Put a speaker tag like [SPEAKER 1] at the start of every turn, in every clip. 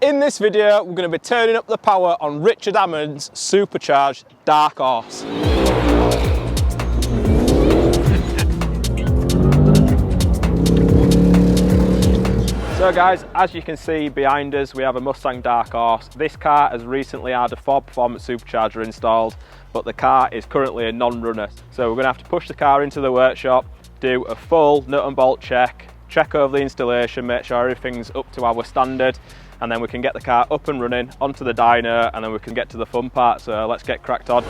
[SPEAKER 1] In this video, we're going to be turning up the power on Richard Hammond's supercharged Dark Horse. So guys, as you can see behind us, we have a Mustang Dark Horse. This car has recently had a Ford Performance supercharger installed, but the car is currently a non-runner. So we're going to have to push the car into the workshop, do a full nut and bolt check over the installation, make sure everything's up to our standard, and then we can get the car up and running onto the dyno, and then we can get to the fun part. So let's get cracked on.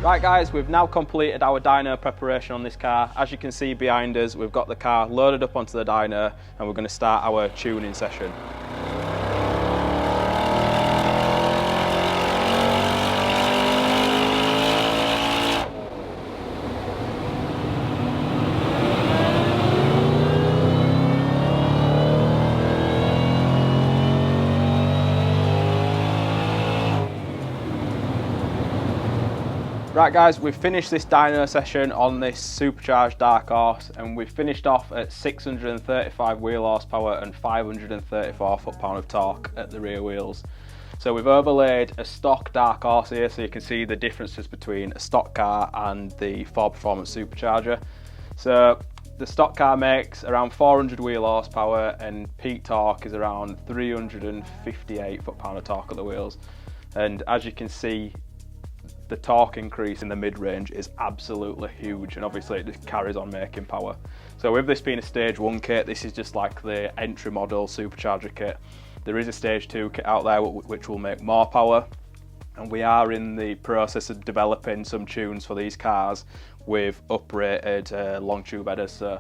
[SPEAKER 1] Right guys, we've now completed our dyno preparation on this car. As you can see behind us, we've got the car loaded up onto the dyno and we're going to start our tuning session. Right guys, we've finished this dyno session on this supercharged Dark Horse, and we've finished off at 635 wheel horsepower and 534 foot-pound of torque at the rear wheels. So we've overlaid a stock Dark Horse here, so you can see the differences between a stock car and the Ford Performance supercharger. So the stock car makes around 400 wheel horsepower and peak torque is around 358 foot-pound of torque at the wheels. And as you can see, the torque increase in the mid-range is absolutely huge, and obviously it just carries on making power. So with this being a stage 1 kit, this is just like the entry model supercharger kit. There is a stage 2 kit out there which will make more power, and we are in the process of developing some tunes for these cars with uprated long tube headers. So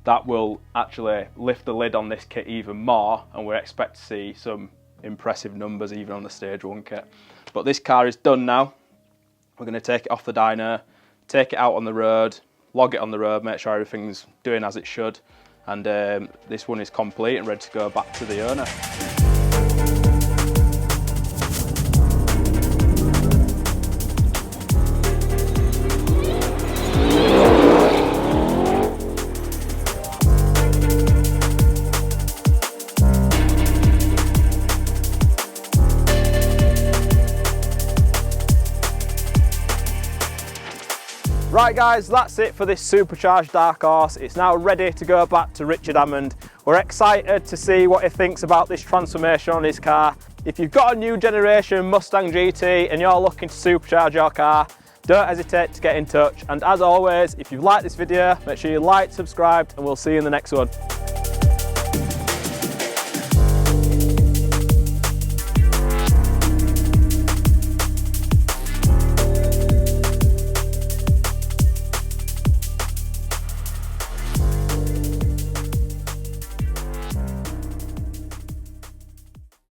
[SPEAKER 1] that will actually lift the lid on this kit even more, and we expect to see some impressive numbers even on the stage 1 kit. But this car is done now. We're going to take it off the dyno, take it out on the road, log it on the road, make sure everything's doing as it should, and this one is complete and ready to go back to the owner. Right guys, that's it for this supercharged Dark Horse. It's now ready to go back to Richard Hammond. We're excited to see what he thinks about this transformation on his car. If you've got a new generation Mustang GT and you're looking to supercharge your car, don't hesitate to get in touch. And as always, if you've liked this video, make sure you like, subscribe, and we'll see you in the next one.